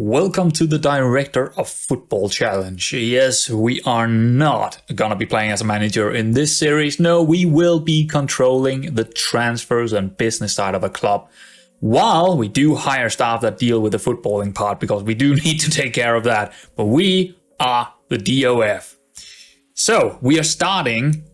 Welcome to the Director of Football Challenge. Yes, we are not gonna be playing as a manager in this series. No, we will be controlling the transfers and business side of a club. While we do hire staff that deal with the footballing part, because we do need to take care of that. But we are the DOF. So, we are starting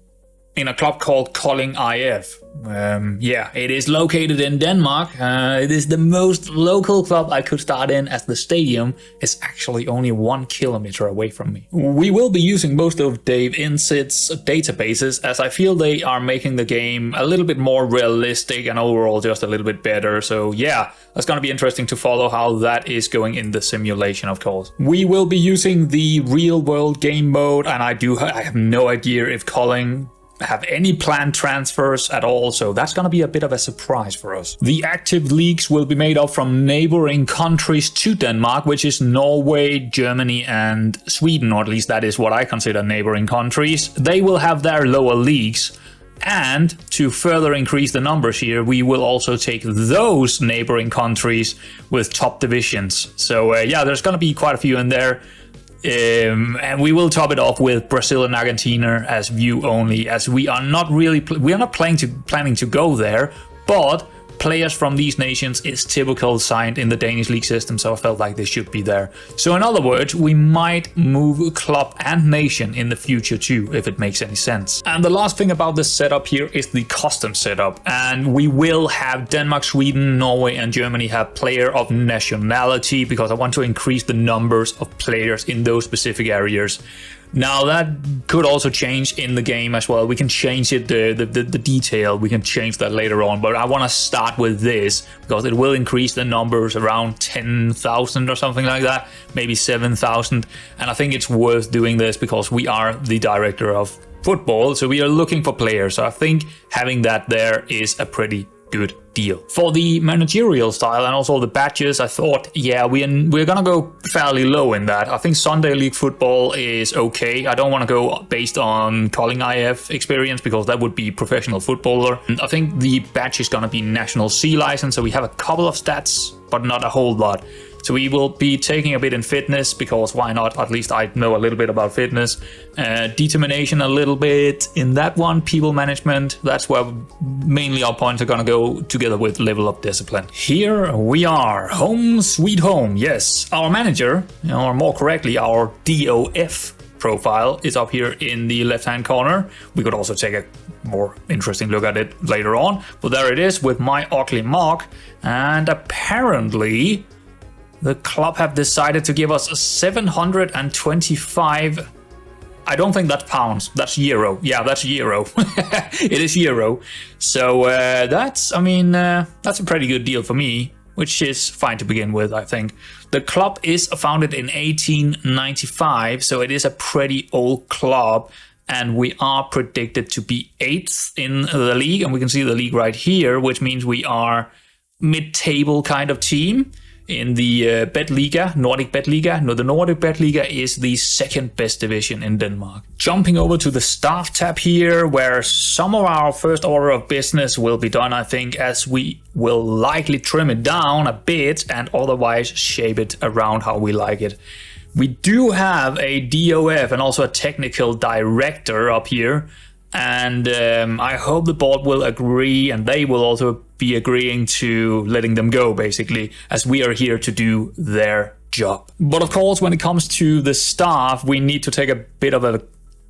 in a club called Kolding IF. It is located in Denmark. It is the most local club I could start in, as the stadium is actually only 1 kilometer away from me. We will be using most of Dave Insit's databases, as I feel they are making the game a little bit more realistic and overall just a little bit better. So yeah, that's gonna be interesting to follow how that is going in the simulation, of course. We will be using the real world game mode, and I have no idea if Kolding have any planned transfers at all, so that's gonna be a bit of a surprise for us. The active leagues will be made up from neighboring countries to Denmark, which is Norway, Germany and Sweden, or at least that is what I consider neighboring countries. They will have their lower leagues, and to further increase the numbers here, we will also take those neighboring countries with top divisions. So yeah, there's gonna be quite a few in there. And we will top it off with Brazil and Argentina as view only, as we are not planning to go there, but players from these nations is typical signed in the Danish league system, so I felt like they should be there. So in other words, we might move club and nation in the future too, if it makes any sense. And the last thing about this setup here is the custom setup, and we will have Denmark, Sweden, Norway and Germany have player of nationality, because I want to increase the numbers of players in those specific areas. Now that could also change in the game as well. We can change it, the detail, we can change that later on, but I want to start with this because it will increase the numbers around 10,000 or something like that, maybe 7,000, and I think it's worth doing this because we are the director of football, so we are looking for players, so I think having that there is a pretty good deal. For the managerial style and also the badges, I thought, yeah, we're gonna go fairly low in that. I think Sunday League football is okay. I don't want to go based on Kolding IF experience because that would be professional footballer. I think the badge is gonna be national C license, so we have a couple of stats, but not a whole lot. So we will be taking a bit in fitness, because why not? At least I know a little bit about fitness. Determination a little bit in that one. People management, that's where mainly our points are gonna go together with level of discipline. Here we are, home sweet home. Yes, our manager, or more correctly, our DOF profile is up here in the left-hand corner. We could also take a more interesting look at it later on, but there it is with my ugly mark. And apparently the club have decided to give us 725. I don't think that's pounds, that's euro. Yeah, that's euro. It is euro. So that's a pretty good deal for me, which is fine to begin with, I think. The club is founded in 1895, so it is a pretty old club, and we are predicted to be 8th in the league, and we can see the league right here, which means we are mid-table kind of team. In the Betliga, Nordic Betliga. No, the Nordic Betliga is the second best division in Denmark. Jumping over to the staff tab here, where some of our first order of business will be done, I think, as we will likely trim it down a bit and otherwise shape it around how we like it. We do have a DOF and also a technical director up here, and I hope the board will agree, and they will also be agreeing to letting them go, basically, as we are here to do their job. But of course, when it comes to the staff, we need to take a bit of a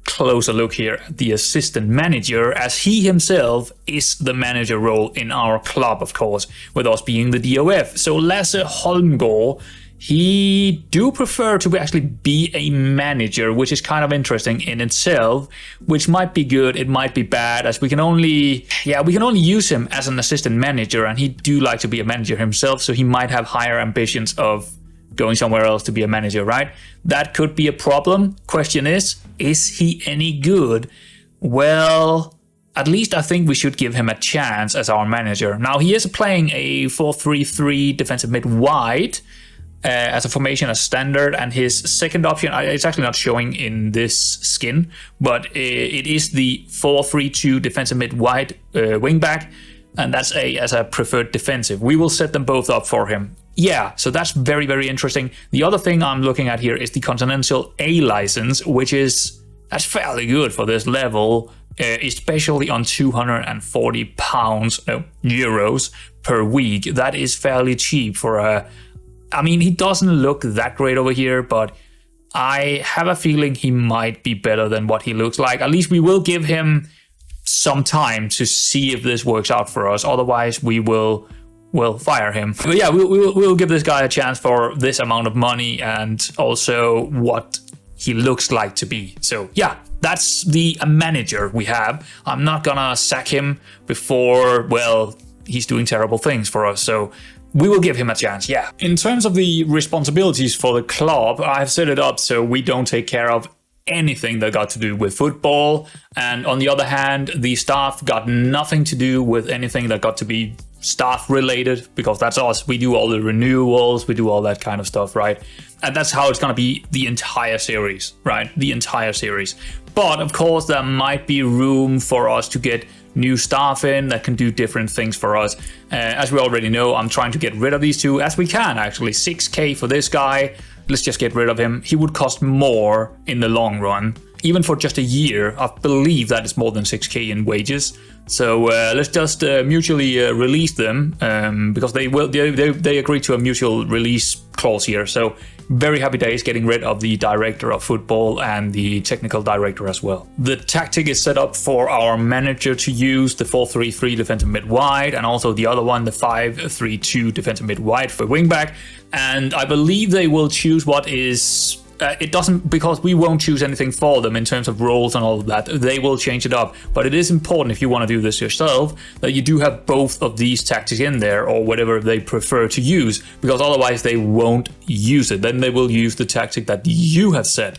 closer look here at the assistant manager, as he himself is the manager role in our club, of course, with us being the DOF. So Lasse Holmgaard, he do prefer to actually be a manager, which is kind of interesting in itself, which might be good, it might be bad, as we can only use him as an assistant manager, and he do like to be a manager himself, so he might have higher ambitions of going somewhere else to be a manager, right? That could be a problem. Question is he any good? Well, at least I think we should give him a chance as our manager. Now, he is playing a 4-3-3 defensive mid wide, as a formation as standard, and his second option, it's actually not showing in this skin, but it is the 4-3-2 defensive mid wide wing back, and that's as a preferred defensive. We will set them both up for him. yeah, so that's very, very interesting. The other thing I'm looking at here is the Continental A license, which that's fairly good for this level, especially on 240 euros per week. That is fairly cheap for I mean, he doesn't look that great over here, but I have a feeling he might be better than what he looks like. At least we will give him some time to see if this works out for us. Otherwise, we'll fire him. But yeah, we'll give this guy a chance for this amount of money and also what he looks like to be. So yeah, that's the manager we have. I'm not gonna sack him before, well, he's doing terrible things for us. So we will give him a chance, yeah. In terms of the responsibilities for the club, I've set it up so we don't take care of anything that got to do with football. And on the other hand, the staff got nothing to do with anything that got to be staff related, because that's us. We do all the renewals, we do all that kind of stuff, right? And that's how it's going to be the entire series, right? The entire series. But of course, there might be room for us to get new staff in that can do different things for us. As we already know, I'm trying to get rid of these two as we can, actually. 6k for this guy. Let's just get rid of him. He would cost more in the long run. Even for just a year, I believe that is more than 6k in wages. So let's just mutually release them, because they agreed to a mutual release clause here. So very happy days getting rid of the director of football and the technical director as well. The tactic is set up for our manager to use the 4-3-3 defensive mid wide, and also the other one, the 5-3-2 defensive mid wide for wingback. And I believe they will choose what is... it doesn't, because we won't choose anything for them in terms of roles and all of that. They will change it up. But it is important, if you want to do this yourself, that you do have both of these tactics in there, or whatever they prefer to use, because otherwise they won't use it. Then they will use the tactic that you have set.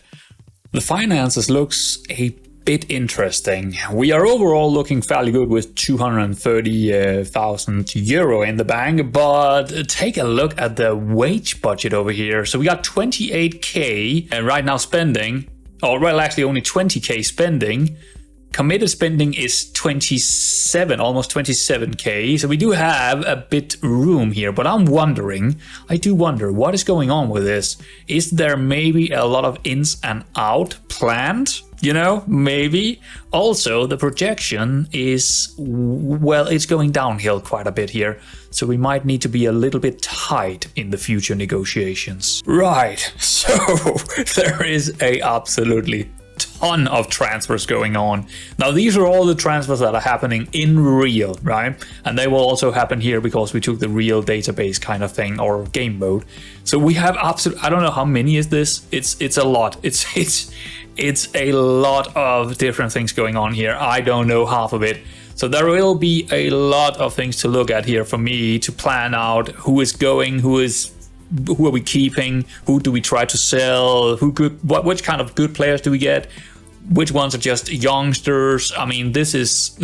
The finances looks a bit interesting. We are overall looking fairly good with 230,000 euro in the bank, but take a look at the wage budget over here. So we got 28k right now spending, or well, actually only 20k spending. Committed spending is 27, almost 27k. So we do have a bit room here, but I do wonder what is going on with this. Is there maybe a lot of ins and out planned? You know, maybe. Also, the projection is, well, it's going downhill quite a bit here. So we might need to be a little bit tight in the future negotiations. Right, so there is a absolutely ton of transfers going on. Now, these are all the transfers that are happening in real, right? And they will also happen here because we took the real database kind of thing, or game mode. So we have I don't know how many is this. It's a lot. It's a lot of different things going on here. I don't know half of it. So there will be a lot of things to look at here for me to plan out who is going, who are we keeping, who do we try to sell, which kind of good players do we get, which ones are just youngsters. I mean, this is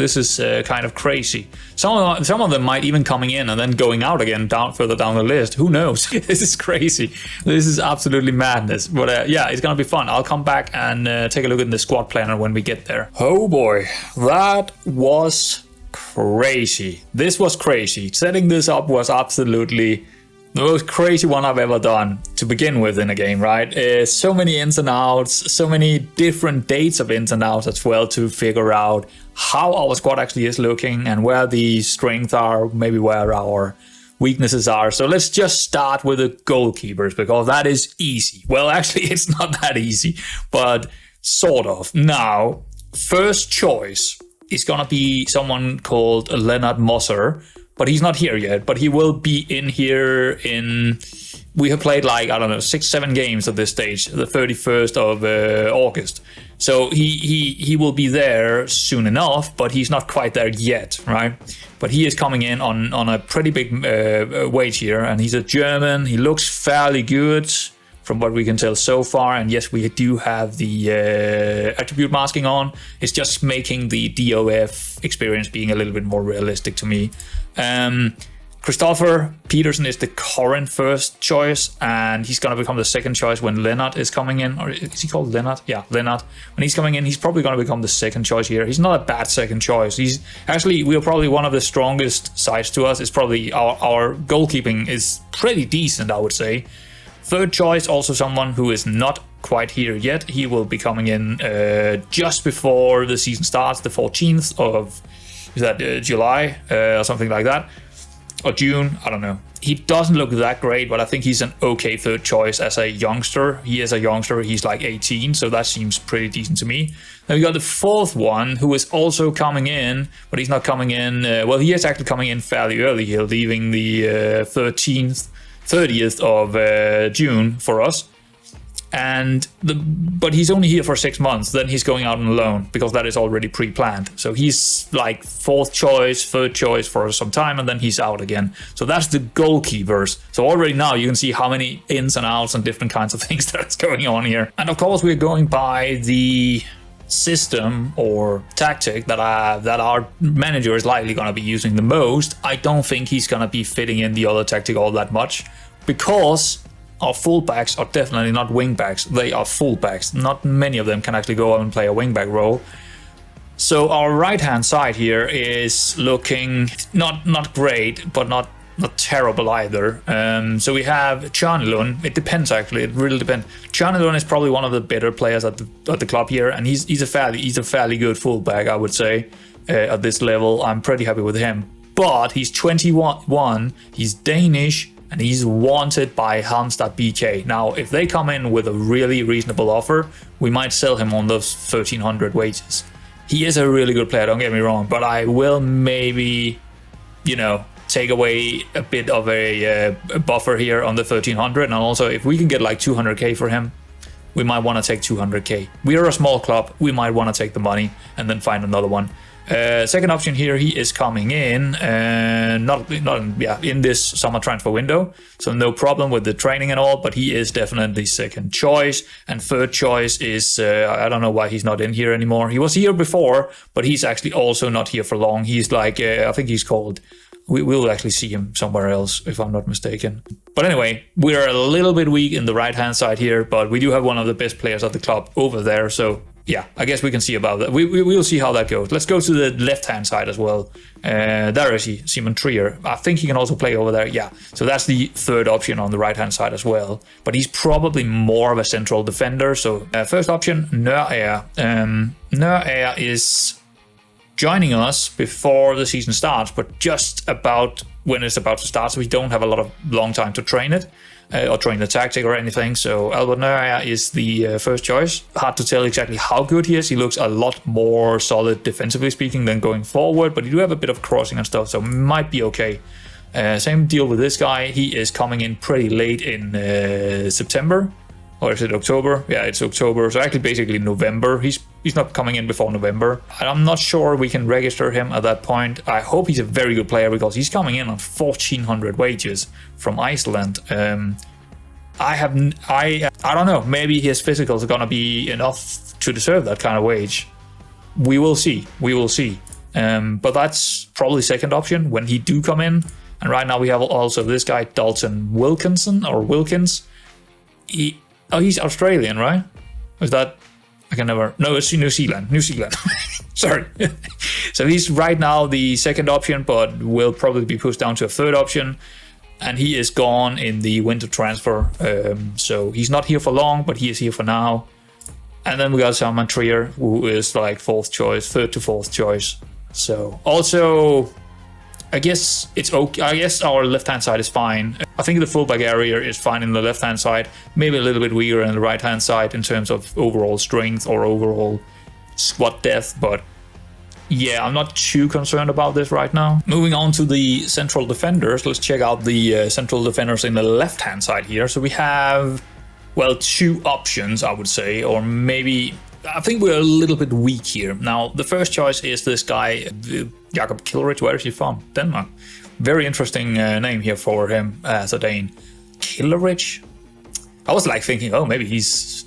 kind of crazy. Some of them might even coming in and then going out again further down the list. Who knows? This is crazy. This is absolutely madness. But yeah, it's gonna be fun. I'll come back and take a look at the squad planner when we get there. Oh boy, that was crazy. This was crazy. Setting this up was absolutely the most crazy one I've ever done to begin with in a game, right? So many ins and outs, so many different dates of ins and outs as well to figure out how our squad actually is looking and where the strengths are, maybe where our weaknesses are. So let's just start with the goalkeepers, because that is easy. Well, actually, it's not that easy, but sort of. Now, first choice is gonna be someone called Leonard Moser. But he's not here yet, but he will be in here we have played like, I don't know, 6-7 games at this stage, the 31st of August. So he will be there soon enough, but he's not quite there yet, right? But he is coming in on a pretty big wage here, and he's a German. He looks fairly good from what we can tell so far. And yes, we do have the attribute masking on. It's just making the DOF experience being a little bit more realistic to me. Christopher Peterson is the current first choice, and he's going to become the second choice when Leonard is coming in. Or is he called Leonard? Yeah, Leonard. When he's coming in, he's probably going to become the second choice here. He's not a bad second choice. He's actually, we are probably one of the strongest sides to us. It's probably our goalkeeping is pretty decent, I would say. Third choice, also someone who is not quite here yet. He will be coming in just before the season starts, the 14th of July or something like that. Or June, I don't know. He doesn't look that great, but I think he's an okay third choice as a youngster. He is a youngster, he's like 18, so that seems pretty decent to me. Then we got the fourth one, who is also coming in, but he's not coming in, well, he is actually coming in fairly early here, leaving the 30th of June for us. But he's only here for 6 months, then he's going out on loan because that is already pre-planned. So he's like fourth choice, third choice for some time, and then he's out again. So that's the goalkeepers. So already now you can see how many ins and outs and different kinds of things that's going on here. And of course we're going by the system or tactic that our manager is likely going to be using the most. I don't think he's going to be fitting in the other tactic all that much, because our fullbacks are definitely not wingbacks. They are fullbacks. Not many of them can actually go out and play a wingback role. So our right-hand side here is looking not great, but not terrible either. So we have Charnilun. It depends actually. It really depends. Charnilun is probably one of the better players at the club here, and he's a fairly good fullback, I would say. At this level, I'm pretty happy with him. But he's 21. He's Danish. And he's wanted by Halmstad BK. Now, if they come in with a really reasonable offer, we might sell him on those 1,300 wages. He is a really good player, don't get me wrong, but I will maybe, take away a bit of a buffer here on the 1,300. And also, if we can get like 200k for him, we might want to take 200k. We are a small club. We might want to take the money and then find another one. Second option here, he is coming in, in this summer transfer window, so no problem with the training and all, but he is definitely second choice. And third choice is, I don't know why he's not in here anymore. He was here before, but he's actually also not here for long. He's like, I think he's called, we'll actually see him somewhere else, if I'm not mistaken. But anyway, we're a little bit weak in the right-hand side here, but we do have one of the best players at the club over there, so yeah, I guess we can see about that. We'll see how that goes. Let's go to the left-hand side as well. There is he, Simon Trier. I think he can also play over there. Yeah, so that's the third option on the right-hand side as well. But he's probably more of a central defender. So first option, Nørager. Nørager is joining us before the season starts, but just about when it's about to start. So we don't have a lot of long time to train it. Or train the tactic or anything. So Albert Nørager is the first choice. Hard to tell exactly how good he is. He looks a lot more solid defensively speaking than going forward, but he do have a bit of crossing and stuff, so might be okay. Same deal with this guy. He is coming in pretty late in September. Or is it October? Yeah, it's October. So actually basically November. He's not coming in before November. And I'm not sure we can register him at that point. I hope he's a very good player because he's coming in on 1,400 wages from Iceland. I don't know. Maybe his physicals are gonna be enough to deserve that kind of wage. We will see. But that's probably second option when he do come in. And right now we have also this guy, Dalton Wilkins. He's Australian, right? Is that... No, it's New Zealand. Sorry. So he's right now the second option, but will probably be pushed down to a third option. And he is gone in the winter transfer. So he's not here for long, but he is here for now. And then we got Simon Trier, who is like third to fourth choice. So also, I guess it's okay. I guess our left-hand side is fine. I think the fullback area is fine in the left-hand side. Maybe a little bit weaker in the right-hand side in terms of overall strength or overall squad depth. But yeah, I'm not too concerned about this right now. Moving on to the central defenders. Let's check out the central defenders in the left-hand side here. So we have, well, two options, I would say, or maybe... I think we're a little bit weak here. Now, the first choice is this guy, Jakob Kilrich. Where is he from? Denmark. Very interesting name here for him as a Dane. Kilrich? I was like thinking, oh, maybe he's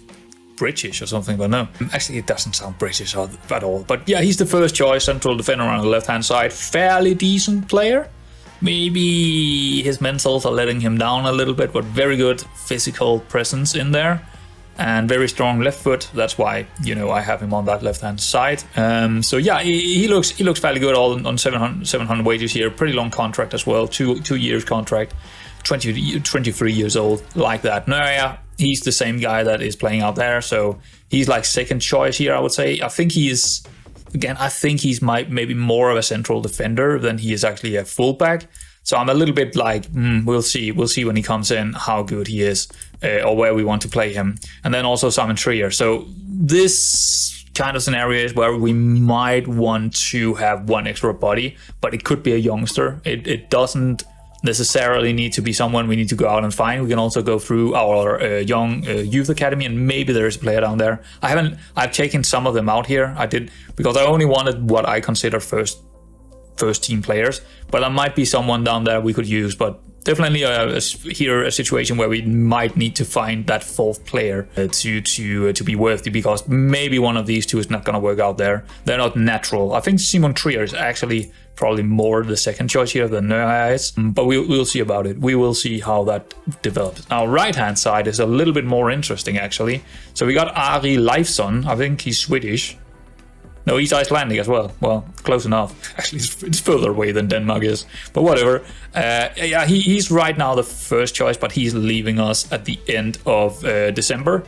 British or something, but no. Actually, it doesn't sound British at all. But yeah, he's the first choice, central defender on the left-hand side. Fairly decent player. Maybe his mentals are letting him down a little bit, but very good physical presence in there. And very strong left foot. That's why, you know, I have him on that left-hand side. So yeah, he looks fairly good all on 700 wages here. Pretty long contract as well, two years contract, 23 years old, like that. No, yeah, he's the same guy that is playing out there. So he's like second choice here, I would say. I think he's, again, I think he's maybe more of a central defender than he is actually a fullback. So I'm a little bit like, we'll see when he comes in how good he is, or where we want to play him. And then also Simon Trier. So this kind of scenario is where we might want to have one extra body, but it could be a youngster. It doesn't necessarily need to be someone we need to go out and find. We can also go through our young youth academy, and maybe there is a player down there. I've taken some of them out here. I did, because I only wanted what I consider first team players, but there might be someone down there we could use. But definitely here a situation where we might need to find that fourth player to be worthy, because maybe one of these two is not going to work out there. They're not natural. I think Simon Trier is actually probably more the second choice here than Neuer is, but we'll see about it. We will see how that develops. Now, right hand side is a little bit more interesting actually. So we got Ari Leifsson. I think he's Swedish. No, he's Icelandic as well. Well, close enough. Actually, it's further away than Denmark is, but whatever. Yeah, he's right now the first choice, but he's leaving us at the end of December.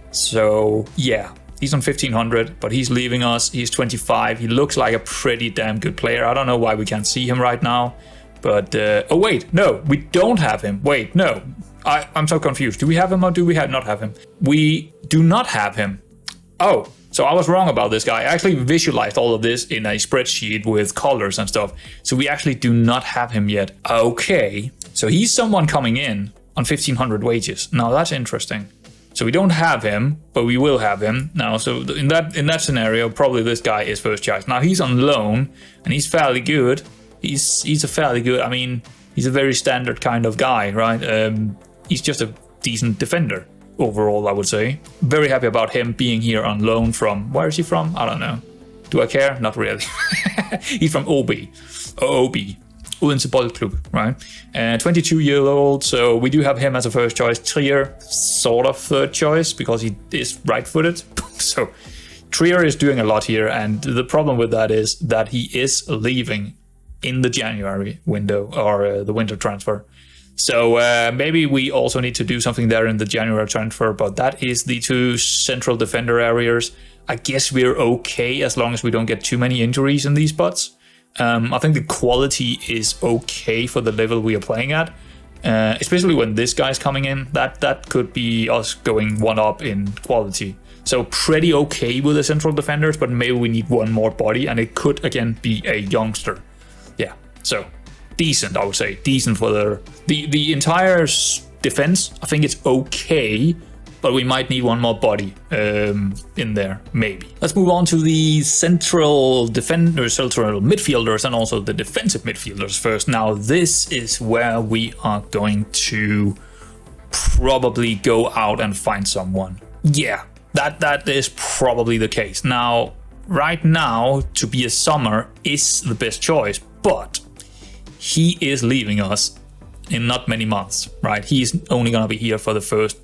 So yeah, he's on 1500, but he's leaving us. He's 25. He looks like a pretty damn good player. I don't know why we can't see him right now, but oh wait, no, we don't have him. Wait, no, I'm so confused. Do we have him or do we not have him? We do not have him. Oh. So I was wrong about this guy. I actually visualized all of this in a spreadsheet with colors and stuff. So we actually do not have him yet. Okay, so he's someone coming in on 1500 wages. Now that's interesting. So we don't have him, but we will have him now. So in that scenario, probably this guy is first choice. Now he's on loan and he's fairly good. He's a fairly good. I mean, he's a very standard kind of guy, right? He's just a decent defender. Overall, I would say. Very happy about him being here on loan from, where is he from? I don't know. Do I care? Not really. He's from OB, Odense Boldklub, right? 22-year-old, so we do have him as a first choice. Trier, sort of third choice, because he is right-footed. So Trier is doing a lot here, and the problem with that is that he is leaving in the January window, or the winter transfer. So maybe we also need to do something there in the January transfer, but that is the two central defender areas. I guess we're okay as long as we don't get too many injuries in these spots. I think the quality is okay for the level we are playing at, especially when this guy's coming in. That could be us going one up in quality. So pretty okay with the central defenders, but maybe we need one more body, and it could again be a youngster. Yeah, so decent, I would say. Decent for the entire defense. I think it's okay, but we might need one more body in there, maybe. Let's move on to the central defenders, central midfielders, and also the defensive midfielders first. Now, this is where we are going to probably go out and find someone. Yeah, that is probably the case. Now, right now, Tobias Sommer is the best choice, but he is leaving us in not many months, right? He's only going to be here for the first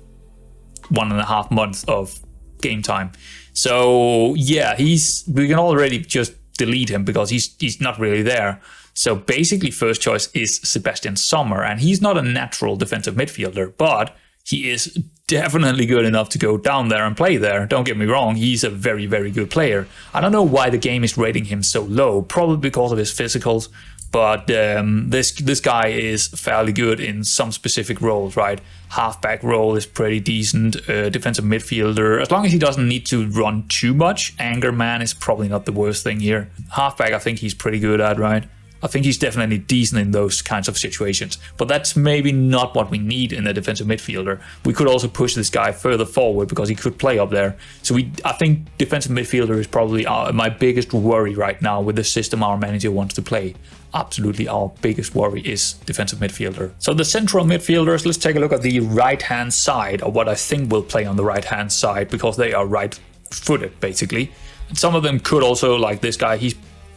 1.5 months of game time. So yeah, we can already just delete him because he's not really there. So basically first choice is Sebastian Sommer, and he's not a natural defensive midfielder, but he is definitely good enough to go down there and play there. Don't get me wrong, he's a very, very good player. I don't know why the game is rating him so low, probably because of his physicals. But this guy is fairly good in some specific roles, right? Halfback role is pretty decent. Defensive midfielder, as long as he doesn't need to run too much. Anger man is probably not the worst thing here. Halfback, I think he's pretty good at, right? I think he's definitely decent in those kinds of situations. But that's maybe not what we need in a defensive midfielder. We could also push this guy further forward because he could play up there. So I think defensive midfielder is probably my biggest worry right now with the system our manager wants to play. Absolutely our biggest worry is defensive midfielder. So the central midfielders, let's take a look at the right-hand side, or what I think will play on the right-hand side, because they are right-footed, basically. And some of them could also, like this guy, he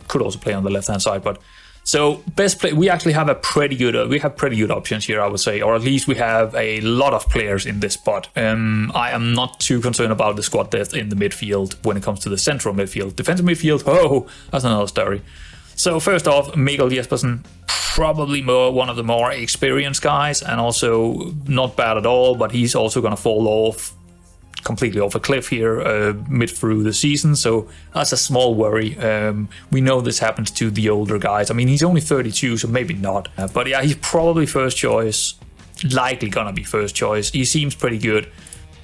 could also play on the left-hand side, but So best play, we actually have pretty good options here, I would say, or at least we have a lot of players in this spot. I am not too concerned about the squad depth in the midfield when it comes to the central midfield. Defensive midfield, oh, that's another story. So first off, Mikkel Jespersen, probably one of the more experienced guys, and also not bad at all, but he's also going to fall off completely off a cliff here mid through the season, so that's a small worry. We know this happens to the older guys. I mean, he's only 32, so maybe not. But yeah, he's probably first choice, likely gonna be first choice. He seems pretty good.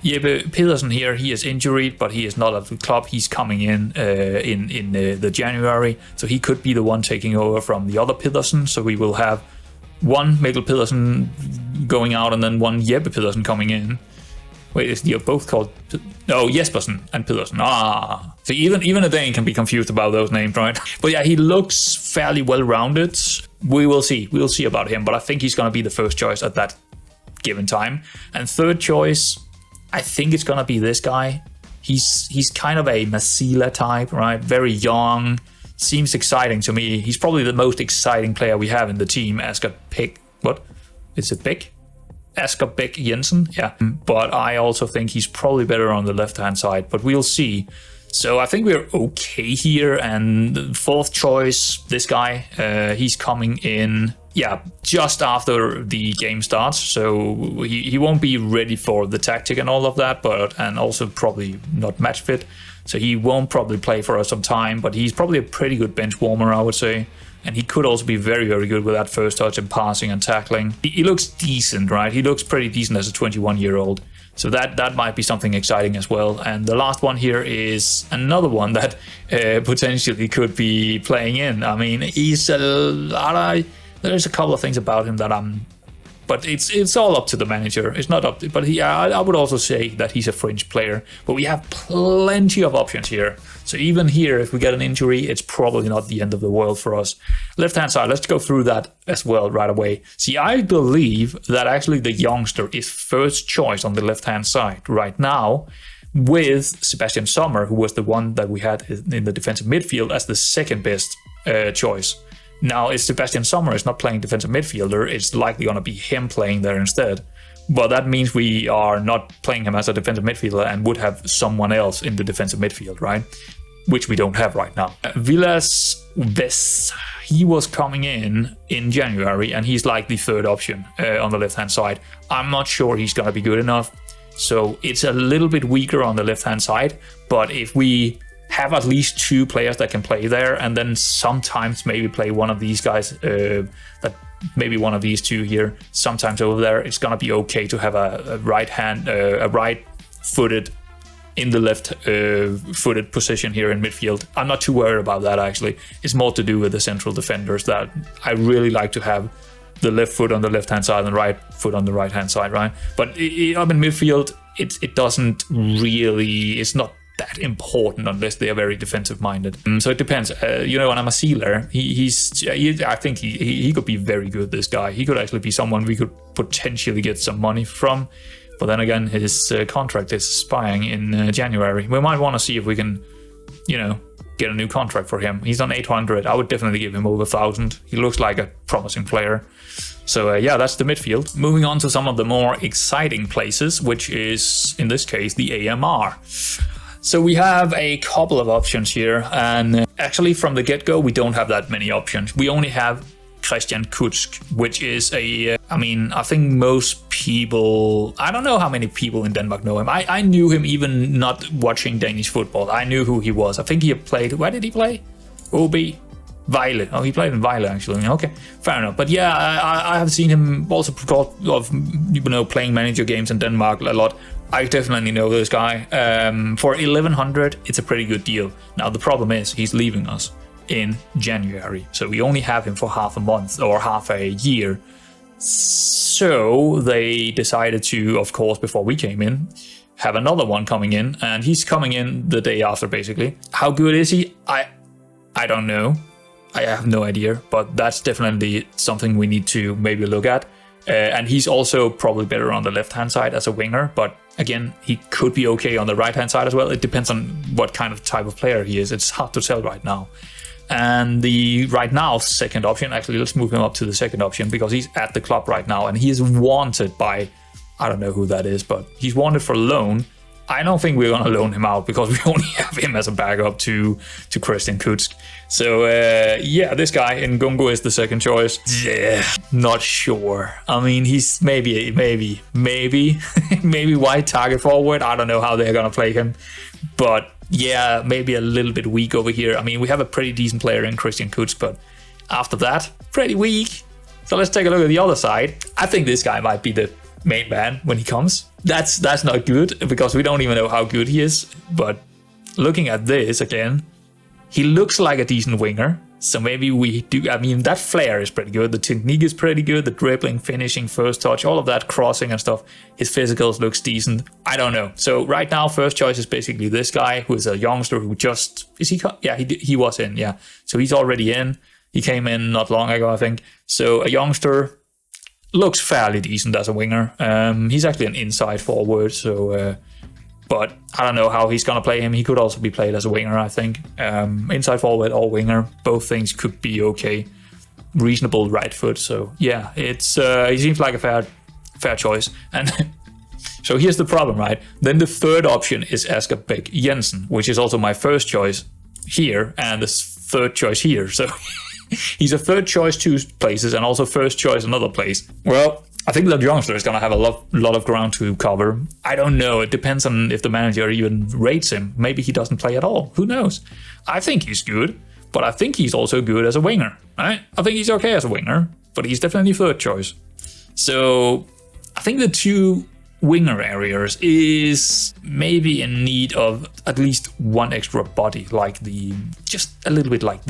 Jeppe Pedersen here, he is injured, but he is not at the club. He's coming in the January, so he could be the one taking over from the other Pedersen. So we will have one Mikkel Pedersen going out and then one Jeppe Pedersen coming in. Wait, you're both called... No, Jespersen and Pedersen. Ah. So even a Dane can be confused about those names, right? But yeah, he looks fairly well-rounded. We will see. We'll see about him, but I think he's going to be the first choice at that given time. And third choice, I think it's going to be this guy. He's kind of a Masila type, right? Very young. Seems exciting to me. He's probably the most exciting player we have in the team. Asger Pick... What? Is it Pick? Asger Beck Jensen, yeah. But I also think he's probably better on the left-hand side, but we'll see. So I think we're okay here, and fourth choice, this guy, he's coming in, yeah, just after the game starts, so he won't be ready for the tactic and all of that, and also probably not match fit, so he won't probably play for us some time, but he's probably a pretty good bench warmer, I would say. And he could also be very, very good with that first touch and passing and tackling. He looks decent, right? He looks pretty decent as a 21-year-old. So that might be something exciting as well. And the last one here is another one that potentially could be playing in. I mean, there's a couple of things about him that but it's all up to the manager. It's not up to, but I would also say that he's a fringe player. But we have plenty of options here. So even here, if we get an injury, it's probably not the end of the world for us. Left-hand side, let's go through that as well right away. See, I believe that actually the youngster is first choice on the left-hand side right now, with Sebastian Sommer, who was the one that we had in the defensive midfield, as the second best choice. Now, if Sebastian Sommer is not playing defensive midfielder, it's likely going to be him playing there instead. But that means we are not playing him as a defensive midfielder and would have someone else in the defensive midfield, right? Which we don't have right now. Vilas Ves, he was coming in January, and he's like the third option on the left-hand side. I'm not sure he's going to be good enough. So it's a little bit weaker on the left-hand side. But if we have at least two players that can play there, and then sometimes maybe play one of these guys, that maybe one of these two here, sometimes over there, it's gonna be okay to have a right-footed in the left-footed position here in midfield. I'm not too worried about that, actually. It's more to do with the central defenders, that I really like to have the left foot on the left-hand side and the right foot on the right-hand side, right? But up in midfield, it doesn't really, it's not that important unless they are very defensive minded. So it depends. On a sealer, I think he could be very good, this guy. He could actually be someone we could potentially get some money from. But then again, his contract is expiring in January. We might want to see if we can, get a new contract for him. He's on 800. I would definitely give him over 1,000. He looks like a promising player. So yeah, that's the midfield. Moving on to some of the more exciting places, which is, in this case, the AMR. So we have a couple of options here, and actually from the get-go, we don't have that many options. We only have Christian Kutsk, which is I think most people, I don't know how many people in Denmark know him. I knew him even not watching Danish football. I knew who he was. I think he played, where did he play? OB? Vejle. Oh, he played in Vejle, actually. Okay, fair enough. But yeah, I have seen him also because of, playing manager games in Denmark a lot. I definitely know this guy. For 1,100, it's a pretty good deal. Now, the problem is he's leaving us in January. So we only have him for half a month or half a year. So they decided to, of course, before we came in, have another one coming in. And he's coming in the day after, basically. How good is he? I don't know. I have no idea. But that's definitely something we need to maybe look at. And he's also probably better on the left-hand side as a winger. But again, he could be okay on the right-hand side as well. It depends on what kind of type of player he is. It's hard to tell right now. And the right now second option, actually let's move him up to the second option because he's at the club right now and he is wanted by, I don't know who that is, but he's wanted for loan. I don't think we're gonna loan him out because we only have him as a backup to Christian Kutsk. So yeah, this guy Ngungu is the second choice. Yeah, not sure. I mean, he's maybe wide target forward. I don't know how they're gonna play him, but yeah, maybe a little bit weak over here. I mean, we have a pretty decent player in Christian Kutsk, but after that, pretty weak. So let's take a look at the other side. I think this guy might be the main man when he comes. That's not good because we don't even know how good he is. But looking at this again, he looks like a decent winger. So maybe we do. I mean, that flair is pretty good. The technique is pretty good. The dribbling, finishing, first touch, all of that, crossing and stuff. His physicals looks decent. I don't know. So right now, first choice is basically this guy who is a youngster who just is he? Yeah, he was in. Yeah, so he's already in. He came in not long ago, I think. So a youngster. Looks fairly decent as a winger. He's actually an inside forward, so but I don't know how he's gonna play him. He could also be played as a winger, I think. Inside forward or winger, both things could be okay. Reasonable right foot, so yeah, it's he seems like a fair choice. And so here's the problem, right? Then the third option is Asger Beck Jensen, which is also my first choice here and the third choice here. So he's a third choice two places and also first choice another place. Well, I think the youngster is going to have a lot of ground to cover. I don't know. It depends on if the manager even rates him. Maybe he doesn't play at all. Who knows? I think he's good, but I think he's also good as a winger. Right? I think he's okay as a winger, but he's definitely third choice. So I think the two winger areas is maybe in need of at least one extra body, like just a little bit like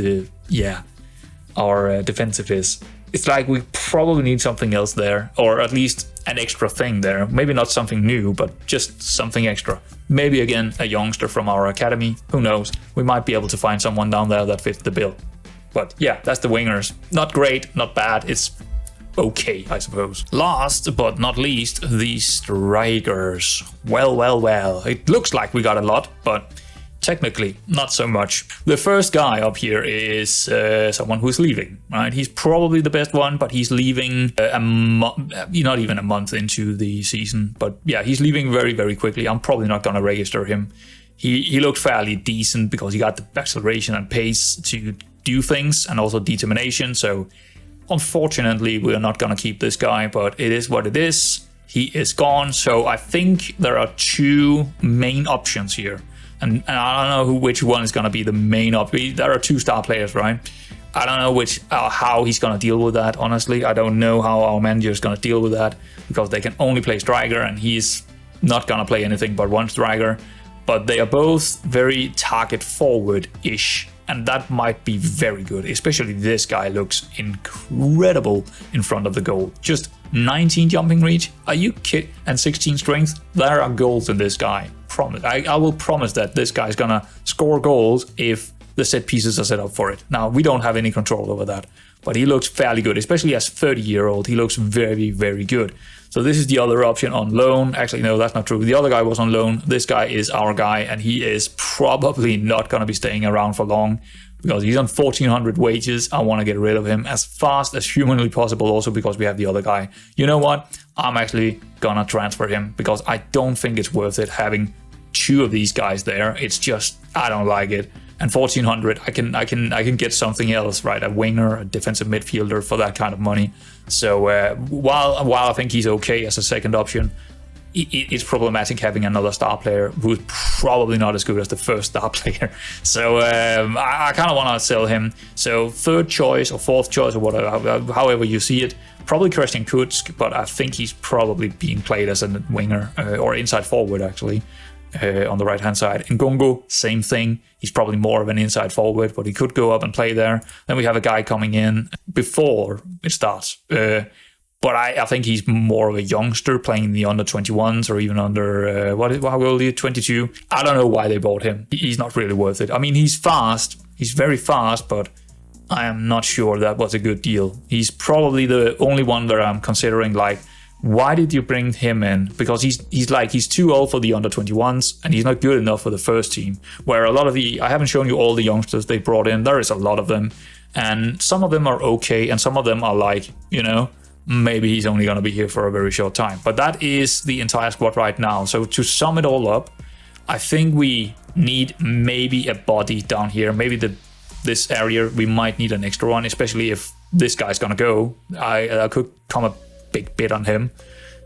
our defensive is. It's like we probably need something else there, or at least an extra thing there. Maybe not something new, but just something extra. Maybe again, a youngster from our academy. Who knows? We might be able to find someone down there that fits the bill. But yeah, that's the wingers. Not great, not bad. It's okay, I suppose. Last but not least, the strikers. Well. It looks like we got a lot, but technically, not so much. The first guy up here is someone who's leaving, right? He's probably the best one, but he's leaving not even a month into the season. But yeah, he's leaving very, very quickly. I'm probably not going to register him. He looked fairly decent because he got the acceleration and pace to do things and also determination. So unfortunately, we're not going to keep this guy, but it is what it is. He is gone. So I think there are two main options here. And I don't know which one is going to be the main option. There are two star players, right? I don't know how he's going to deal with that, honestly. I don't know how our manager is going to deal with that because they can only play striker and he's not going to play anything but one striker. But they are both very target forward-ish, and that might be very good. Especially this guy looks incredible in front of the goal. Just 19 jumping reach? Are you kidding? And 16 strength? There are goals in this guy. Promise. I will promise that this guy's gonna score goals if the set pieces are set up for it. Now, we don't have any control over that, but he looks fairly good, especially as 30-year-old. He looks very, very good. So this is the other option on loan. Actually, no, that's not true. The other guy was on loan. This guy is our guy, and he is probably not going to be staying around for long because he's on 1,400 wages. I want to get rid of him as fast as humanly possible also because we have the other guy. You know what? I'm actually going to transfer him because I don't think it's worth it having two of these guys there. It's just, I don't like it. And 1,400, I can get something else, right? A winger, a defensive midfielder for that kind of money. So while I think he's okay as a second option, it's problematic having another star player who's probably not as good as the first star player. So I kind of want to sell him. So third choice or fourth choice or whatever, however you see it, probably Christian Kutsk, but I think he's probably being played as a winger or inside forward actually. On the right hand side. Ngungu, same thing. He's probably more of an inside forward, but he could go up and play there. Then we have a guy coming in before it starts. But I think he's more of a youngster playing in the under 21s or even under, how old are you? 22. I don't know why they bought him. He's not really worth it. I mean, he's fast. He's very fast, but I am not sure that was a good deal. He's probably the only one that I'm considering like Why did you bring him in? Because he's too old for the under-21s, and he's not good enough for the first team. Where a lot of I haven't shown you all the youngsters they brought in. There is a lot of them, and some of them are okay, and some of them are like, you know, maybe he's only going to be here for a very short time. But that is the entire squad right now. So to sum it all up, I think we need maybe a body down here. Maybe this area we might need an extra one, especially if this guy's going to go. I could come a big bit on him.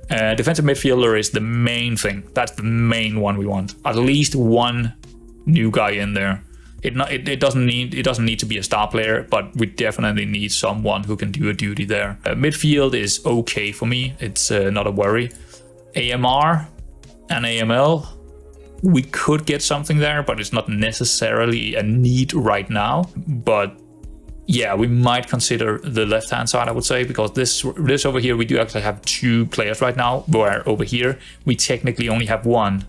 Defensive midfielder is the main thing. That's the main one we want. At least one new guy in there. It doesn't need to be a star player, but we definitely need someone who can do a duty there. Midfield is okay for me. It's not a worry. AMR and AML, we could get something there, but it's not necessarily a need right now. But yeah, we might consider the left-hand side, I would say, because this over here, we do actually have 2 players right now, where over here, we technically only have 1.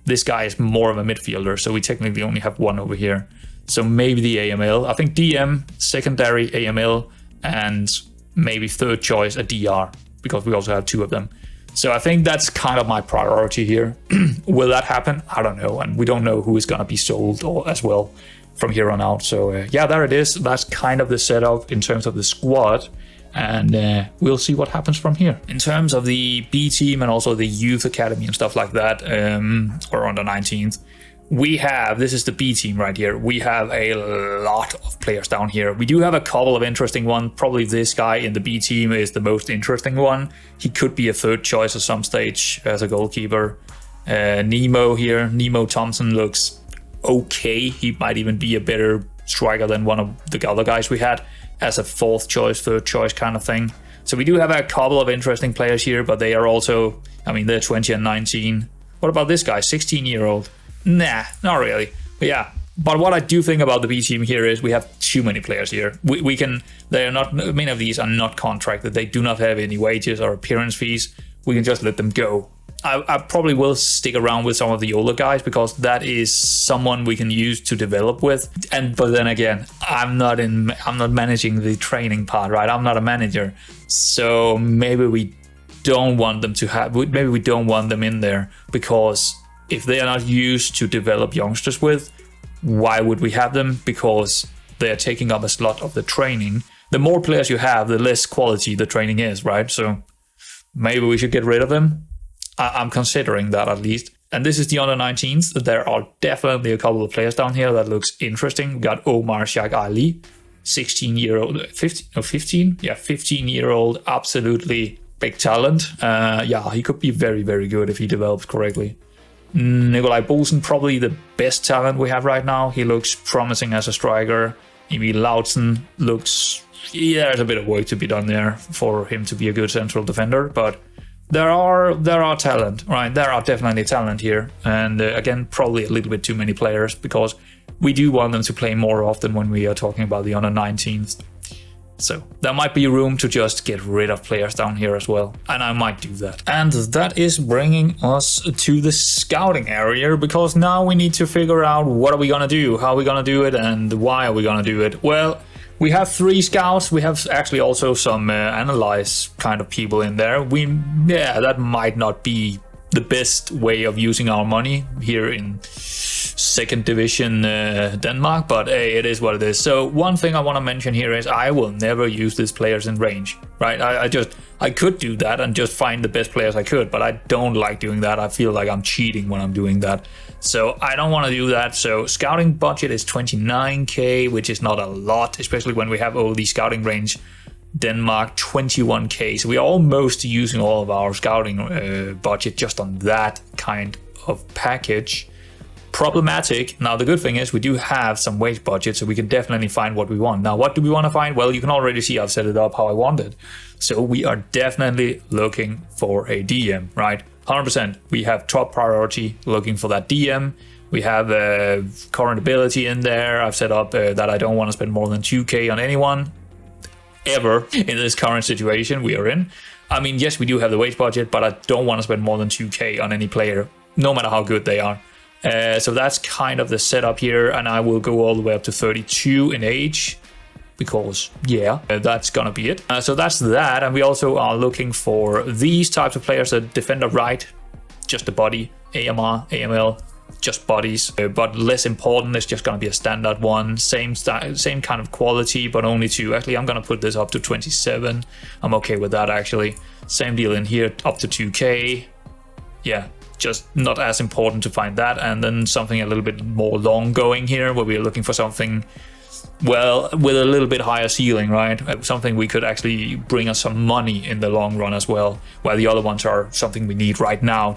This guy is more of a midfielder, so we technically only have 1 over here. So maybe the AML. I think DM, secondary AML, and maybe third choice a DR, because we also have 2 of them. So I think that's kind of my priority here. Will that happen? I don't know, and we don't know who is going to be sold as well from here on out. So yeah, there it is. That's kind of the setup in terms of the squad, and we'll see what happens from here. In terms of the B team and also the youth academy and stuff like that, or under 19th, this is the B team right here. We have a lot of players down here. We do have a couple of interesting ones. Probably this guy in the B team is the most interesting one. He could be a third choice at some stage as a goalkeeper. Nemo here, Nemo Thompson looks okay. He might even be a better striker than one of the other guys we had as a fourth choice, third choice kind of thing. So we do have a couple of interesting players here, but they are also, I mean, they're 20 and 19. What about this guy, 16-year-old? Nah, not really. But yeah, but what I do think about the B team here is we have too many players here. They are not, many of these are not contracted. They do not have any wages or appearance fees. We can just let them go. I probably will stick around with some of the older guys because that is someone we can use to develop with. But then again, I'm not managing the training part, right? I'm not a manager, so maybe we don't want them in there, because if they are not used to develop youngsters with, why would we have them? Because they are taking up a slot of the training. The more players you have, the less quality the training is, right? So maybe we should get rid of them. I'm considering that at least. And this is the under 19s. There are definitely a couple of players down here that looks interesting. We got Omar Shaq Ali, 16-year-old, 15? Yeah, 15-year-old, absolutely big talent. Yeah, he could be very, very good if he develops correctly. Nikolai Bolsen, probably the best talent we have right now. He looks promising as a striker. Emil Lautzen looks, yeah, there's a bit of work to be done there for him to be a good central defender, but there are talent, right? There are definitely talent here, and again, probably a little bit too many players, because we do want them to play more often when we are talking about the under 19s. So there might be room to just get rid of players down here as well, and I might do that. And that is bringing us to the scouting area, because now we need to figure out what are we gonna do, how are we gonna do it, and why are we gonna do it. Well, we have 3 scouts. We have actually also some analyze kind of people in there. That might not be the best way of using our money here in 2nd division Denmark, but hey, it is what it is. So one thing I want to mention here is I will never use these players in range, right? I could do that and just find the best players I could, but I don't like doing that. I feel like I'm cheating when I'm doing that. So I don't want to do that. So scouting budget is 29k, which is not a lot, especially when we have all the scouting range Denmark 21k. So we're almost using all of our scouting budget just on that kind of package. Problematic. Now, the good thing is we do have some wage budget, so we can definitely find what we want. Now, what do we want to find? Well, you can already see I've set it up how I want it. So we are definitely looking for a DM, right? 100%. We have top priority looking for that DM. We have current ability in there. I've set up that I don't want to spend more than 2k on anyone ever in this current situation we are in. I mean, yes, we do have the wage budget, but I don't want to spend more than 2k on any player, no matter how good they are. So that's kind of the setup here, and I will go all the way up to 32 in age. because yeah, that's gonna be it. So that's that, and we also are looking for these types of players: a defender right, just a body, AMR, AML, just bodies, but less important. It's just gonna be a standard one, same kind of quality, but only 2. Actually, I'm gonna put this up to 27. I'm okay with that actually. Same deal in here, up to 2K. Yeah, just not as important to find that. And then something a little bit more long going here, where we're looking for something, well, with a little bit higher ceiling, right? Something we could actually bring us some money in the long run as well, while the other ones are something we need right now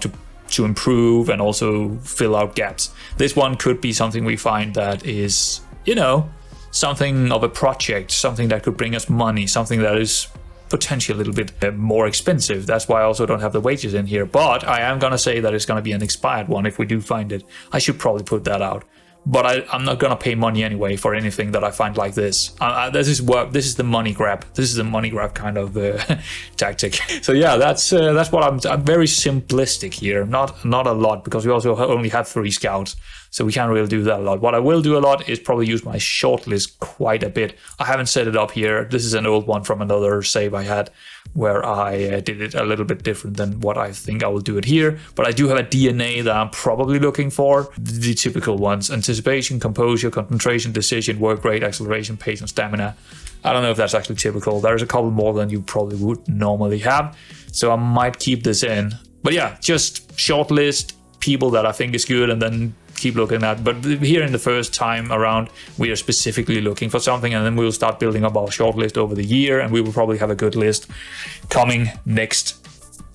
to improve and also fill out gaps. This one could be something we find that is, you know, something of a project, something that could bring us money, something that is potentially a little bit more expensive. That's why I also don't have the wages in here, but I am gonna say that it's gonna be an expired one if we do find it. I should probably put that out. But I'm not gonna pay money anyway for anything that I find like this. This is the money grab. This is the money grab kind of tactic. So yeah, that's what I'm very simplistic here. Not a lot, because we also only have 3 scouts, so we can't really do that a lot. What I will do a lot is probably use my shortlist quite a bit. I haven't set it up here. This is an old one from another save I had, where I did it a little bit different than what I think I will do it here. But I do have a DNA that I'm probably looking for. The typical ones: anticipation, composure, concentration, decision, work rate, acceleration, pace, and stamina. I don't know if that's actually typical. There's a couple more than you probably would normally have, so I might keep this in. But yeah, just shortlist people that I think is good, and then keep looking at. But here in the first time around, we are specifically looking for something, and then we'll start building up our shortlist over the year, and we will probably have a good list coming next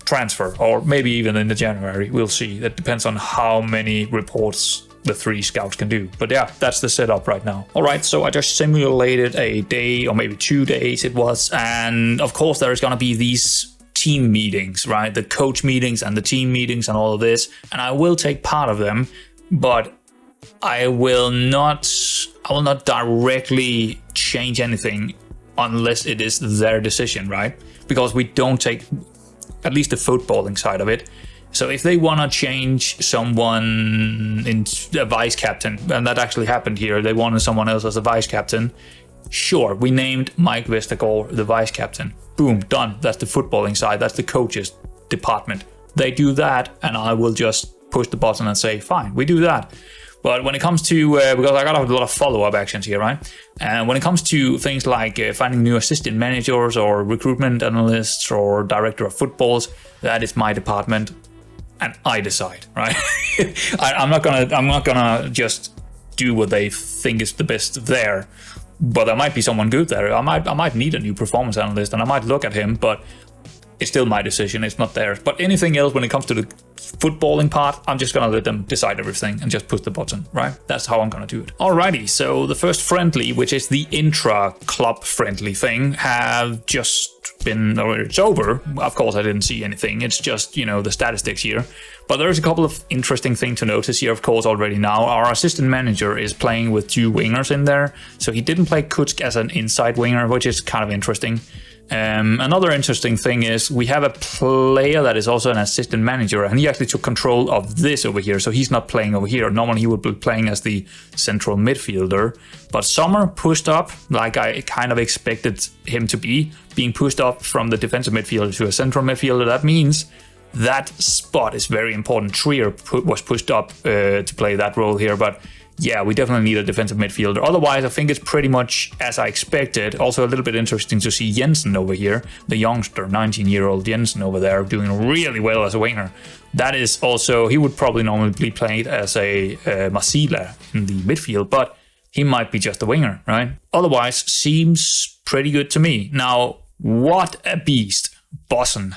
transfer, or maybe even in the January. We'll see. That depends on how many reports the 3 scouts can do. But yeah, that's the setup right now. All right, so I just simulated a day, or maybe 2 days it was, and of course there is going to be these team meetings, right? The coach meetings and the team meetings and all of this, and I will take part of them, but I will not directly change anything unless it is their decision, right? Because we don't take at least the footballing side of it. So if they want to change someone into a vice captain, and that actually happened here, they wanted someone else as a vice captain, sure, we named Mike Vestergaard the vice captain. Boom, done. That's the footballing side. That's the coaches department. They do that, and I will just push the button and say, fine, we do that. But when it comes to, because I got a lot of follow-up actions here, right? And when it comes to things like finding new assistant managers or recruitment analysts or director of footballs, that is my department, and I decide, right? I'm not gonna just do what they think is the best there. But there might be someone good there. I might need a new performance analyst, and I might look at him, but it's still my decision. It's not theirs. But anything else when it comes to the footballing part, I'm just gonna let them decide everything and just push the button, right? That's how I'm gonna do it. Alrighty, so the first friendly, which is the intra-club friendly thing, have just been, or it's over. Of course, I didn't see anything. It's just, you know, the statistics here. But there's a couple of interesting things to notice here, of course, already now. Our assistant manager is playing with 2 wingers in there. So he didn't play Kutsk as an inside winger, which is kind of interesting. Another interesting thing is we have a player that is also an assistant manager, and he actually took control of this over here, so he's not playing over here. Normally he would be playing as the central midfielder, but Sommer pushed up like I kind of expected him to be, being pushed up from the defensive midfielder to a central midfielder. That means that spot is very important. Trier was pushed up to play that role here, but yeah, we definitely need a defensive midfielder. Otherwise, I think it's pretty much as I expected. Also a little bit interesting to see Jensen over here, the youngster, 19-year-old Jensen over there, doing really well as a winger. That is also, he would probably normally be played as a Masila in the midfield, but he might be just a winger, right? Otherwise, seems pretty good to me. Now, what a beast. Bossen.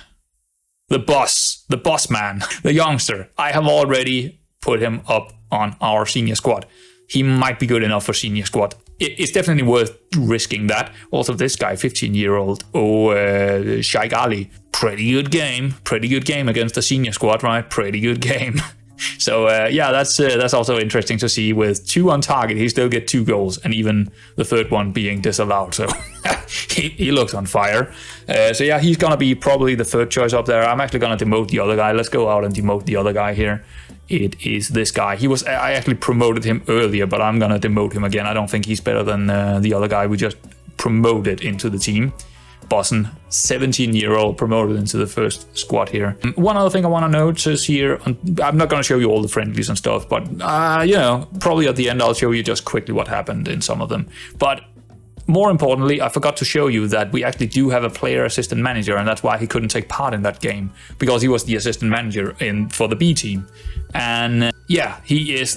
The boss man, the youngster. I have already put him up on our senior squad. He might be good enough for senior squad. It's definitely worth risking that. Also, this guy, 15-year-old, Shaikh Ali, pretty good game against the senior squad, right? Pretty good game. So yeah, that's also interesting to see. With 2 on target, he still get 2 goals, and even the third one being disallowed. So he looks on fire. So yeah, he's gonna be probably the third choice up there. I'm actually gonna demote the other guy. Let's go out and demote the other guy here. It is this guy. I actually promoted him earlier, but I'm gonna demote him again. I don't think he's better than the other guy we just promoted into the team. Bossen, 17-year-old, promoted into the first squad here. One other thing I want to notice here, I'm not going to show you all the friendlies and stuff, but you know, probably at the end I'll show you just quickly what happened in some of them. But more importantly, I forgot to show you that we actually do have a player assistant manager, and that's why he couldn't take part in that game, because he was the assistant manager for the B team. And yeah, he is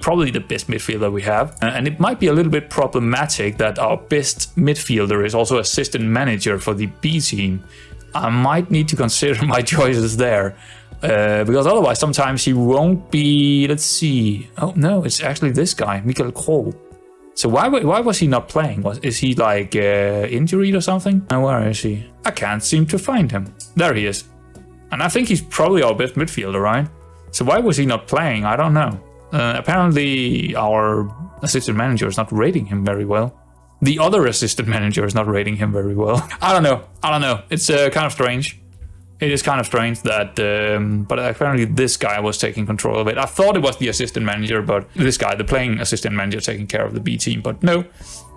probably the best midfielder we have. And it might be a little bit problematic that our best midfielder is also assistant manager for the B team. I might need to consider my choices there. Because otherwise sometimes he won't be, let's see. Oh no, it's actually this guy, Michael Kroll. So why was he not playing? Is he like injured or something? Where is he? I can't seem to find him. There he is. And I think he's probably our best midfielder, right? So why was he not playing? I don't know. Apparently our assistant manager is not rating him very well. The other assistant manager is not rating him very well. I don't know. It's kind of strange. It is kind of strange that, but apparently this guy was taking control of it. I thought it was the assistant manager, but this guy, the playing assistant manager, taking care of the B team, but no.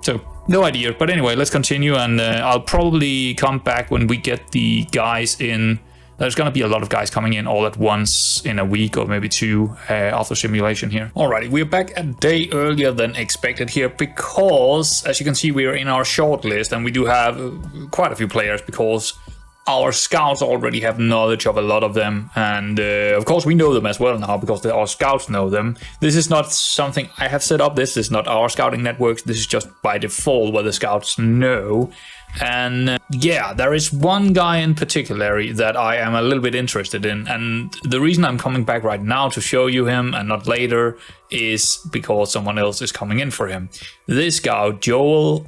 So, no idea. But anyway, let's continue, and I'll probably come back when we get the guys in. There's going to be a lot of guys coming in all at once in a week or maybe two after simulation here. Alrighty, we're back a day earlier than expected here because, as you can see, we are in our short list, and we do have quite a few players because our scouts already have knowledge of a lot of them, and of course we know them as well now because our scouts know them. This is not something I have set up. This is not our scouting networks. This is just by default what the scouts know. And yeah, there is one guy in particular that I am a little bit interested in, and the reason I'm coming back right now to show you him and not later is because someone else is coming in for him. This guy, Joel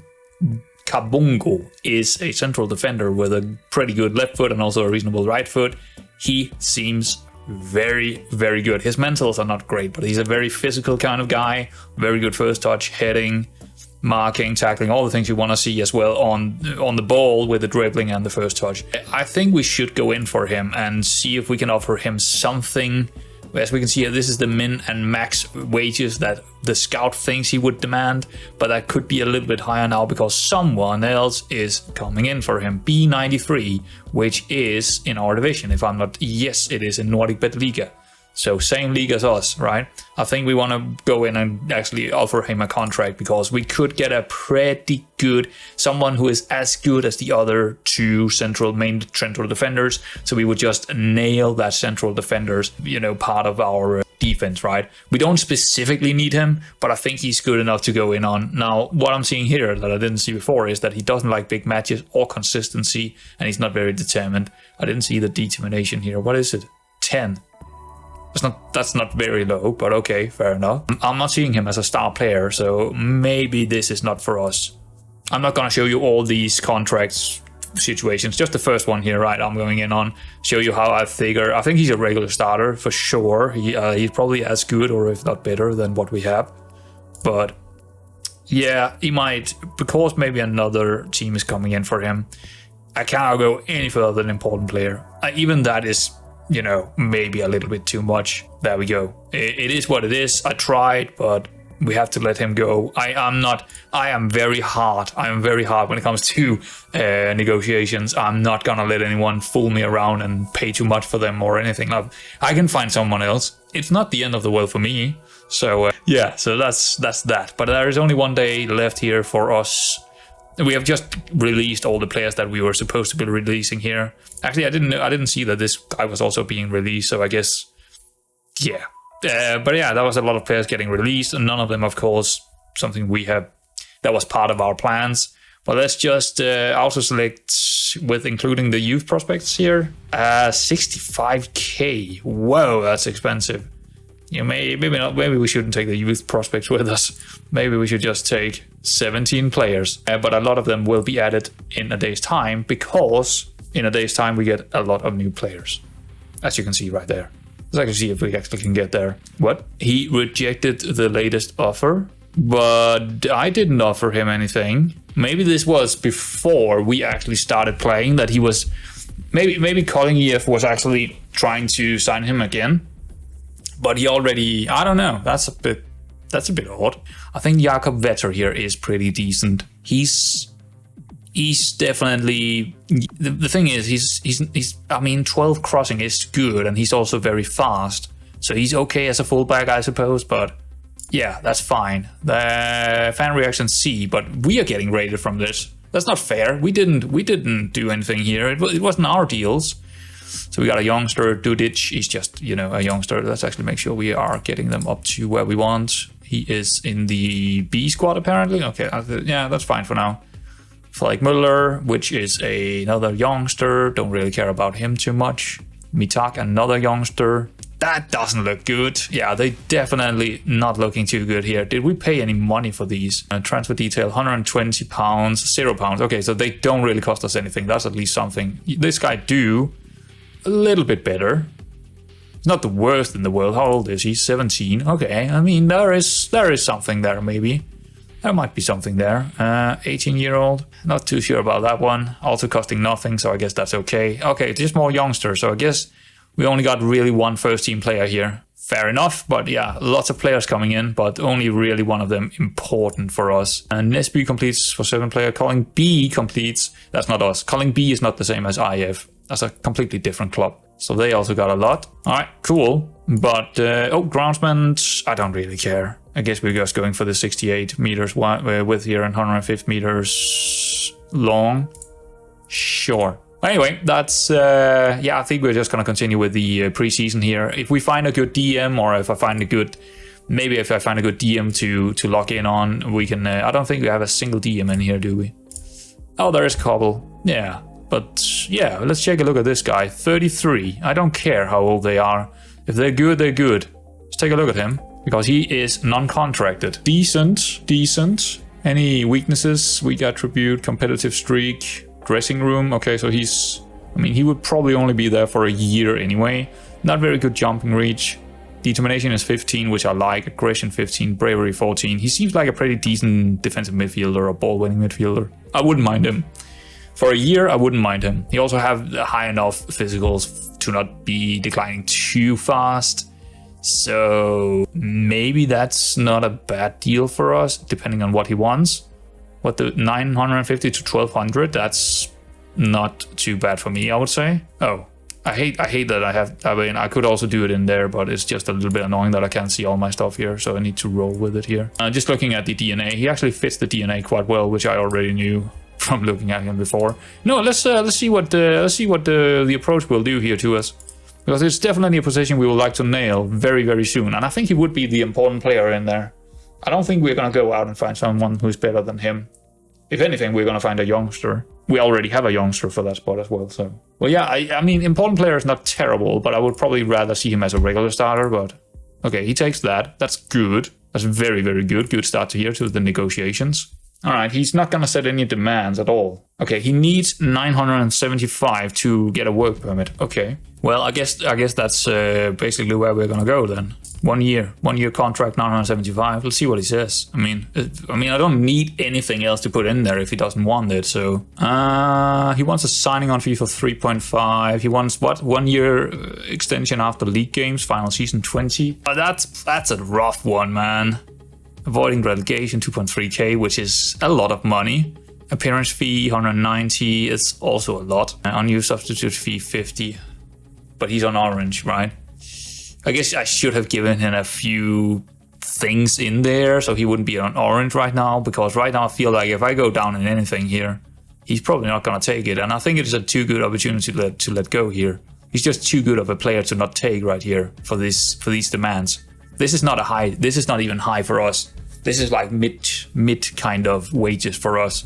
Kabungo, is a central defender with a pretty good left foot and also a reasonable right foot. He seems very, very good. His mentals are not great, but he's a very physical kind of guy. Very good first touch, heading, marking, tackling, all the things you want to see as well on the ball with the dribbling and the first touch. I think we should go in for him and see if we can offer him something. As we can see here, this is the min and max wages that the scout thinks he would demand, but that could be a little bit higher now because someone else is coming in for him. B93, which is in our division, if I'm not, yes, it is in Nordic Bet Liga. So same league as us, right? I think we want to go in and actually offer him a contract because we could get a pretty good, someone who is as good as the other two main central defenders. So we would just nail that central defenders, part of our defense, right? We don't specifically need him, but I think he's good enough to go in on. Now, what I'm seeing here that I didn't see before is that he doesn't like big matches or consistency, and he's not very determined. I didn't see the determination here. What is it? 10. That's not very low, but okay, fair enough. I'm not seeing him as a star player, so maybe this is not for us. I'm not going to show you all these contracts situations, just the first one here, right? I'm going in on, show you how I figure. I think he's a regular starter for sure. He's probably as good or if not better than what we have. But yeah, he might, because maybe another team is coming in for him. I cannot go any further than important player. Even that is, maybe a little bit too much. There we go. It is what it is. I tried, but we have to let him go. I am very hard. I am very hard when it comes to negotiations. I'm not gonna let anyone fool me around and pay too much for them or anything. I can find someone else. It's not the end of the world for me. So yeah, so that's that. But there is only one day left here for us. We have just released all the players that we were supposed to be releasing here. Actually, I didn't see that this guy was also being released, so I guess, yeah. But yeah, that was a lot of players getting released, and none of them, of course, something that was part of our plans. But let's just also select with including the youth prospects here. 65k. Whoa, that's expensive. Maybe not. Maybe we shouldn't take the youth prospects with us. Maybe we should just take 17 players. But a lot of them will be added in a day's time because in a day's time we get a lot of new players, as you can see right there. Let's actually see if we actually can get there. What? He rejected the latest offer, but I didn't offer him anything. Maybe this was before we actually started playing. That he was maybe Kolding IF was actually trying to sign him again. But he already, I don't know, that's a bit odd. I think Jakob Vetter here is pretty decent. He's he's definitely, the thing is, he's I mean, 12 crossing is good, and he's also very fast. So he's okay as a fullback, I suppose, but yeah, that's fine. The fan reaction C, but we are getting rated from this. That's not fair. We didn't do anything here. It wasn't our deals. So we got a youngster, Dudic. He's just, you know, a youngster. Let's actually make sure we are getting them up to where we want. He is in the B squad, apparently. Okay, yeah, that's fine for now. Like Müller, which is another youngster. Don't really care about him too much. Mitak, another youngster. That doesn't look good. Yeah, they definitely not looking too good here. Did we pay any money for these? Transfer detail, £120, £0. Okay, so they don't really cost us anything. That's at least something. This guy do a little bit better. He's not the worst in the world. How old is he? 17. Okay, I mean, there is something there, maybe. There might be something there. 18-year-old. Not too sure about that one. Also costing nothing, so I guess that's okay. Okay, just more youngsters, so I guess we only got really one first-team player here. Fair enough, but yeah, lots of players coming in, but only really one of them important for us. And Nesby completes for 7-player. Kolding B completes. That's not us. Kolding B is not the same as IF. That's a completely different club. So they also got a lot. All right, cool. But, oh, groundsman, I don't really care. I guess we're just going for the 68 meters width here and 150 meters long. Sure. Anyway, that's, yeah, I think we're just going to continue with the preseason here. If we find a good DM, or if I find a good, maybe if I find a good DM to lock in on, we can, I don't think we have a single DM in here, do we? Oh, there is Cobble. Yeah, but yeah, let's take a look at this guy. 33. I don't care how old they are. If they're good, they're good. Let's take a look at him, because he is non-contracted. Decent. Any weaknesses? Weak attribute, competitive streak. Dressing room, okay, so he's, I mean, he would probably only be there for a year anyway. Not very good jumping reach. Determination is 15, which I like. Aggression 15, bravery 14. He seems like a pretty decent defensive midfielder, a ball-winning midfielder. I wouldn't mind him. For a year, I wouldn't mind him. He also have high enough physicals to not be declining too fast. So maybe that's not a bad deal for us, depending on what he wants. What, the 950 to 1200? That's not too bad for me, I would say. Oh, I hate that I mean, I could also do it in there, but it's just a little bit annoying that I can't see all my stuff here, so I need to roll with it here. Just looking at the DNA, he actually fits the DNA quite well, which I already knew from looking at him before. No, let's see what the approach will do here to us, because it's definitely a position we would like to nail very, very soon, and I think he would be the important player in there. I don't think we're going to go out and find someone who's better than him. If anything, we're going to find a youngster. We already have a youngster for that spot as well, so... Well, yeah, I mean, important player is not terrible, but I would probably rather see him as a regular starter, but... Okay, he takes that. That's good. That's very, very good. Good start to here to the negotiations. Alright, he's not going to set any demands at all. Okay, he needs 975 to get a work permit. Okay. Well, I guess that's basically where we're going to go then. 1 year contract, 975. Let's see what he says. I mean, I don't need anything else to put in there if he doesn't want it. So, he wants a signing on fee for 3.5. He wants what? 1 year extension after league games, final season 20. That's a rough one, man. Avoiding relegation, 2.3k, which is a lot of money. Appearance fee, 190. It's also a lot. Unused substitute fee, 50. But he's on orange, right? I guess I should have given him a few things in there so he wouldn't be on orange right now, because right now I feel like if I go down in anything here, he's probably not going to take it. And I think it is a too good opportunity to let go here. He's just too good of a player to not take right here for these demands. This is not a high. This is not even high for us. This is like mid kind of wages for us.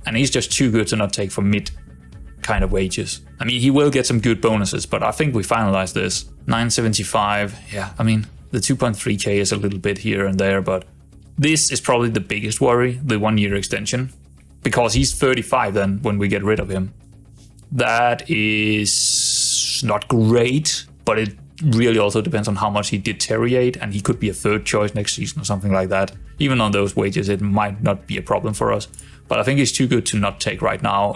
And he's just too good to not take for mid kind of wages. I mean, he will get some good bonuses, but I think we finalized this. 975, yeah, I mean, the 2.3k is a little bit here and there, but this is probably the biggest worry, the 1 year extension, because he's 35 then when we get rid of him. That is not great, but it really also depends on how much he deteriorate, and he could be a third choice next season or something like that. Even on those wages, it might not be a problem for us. But I think he's too good to not take right now.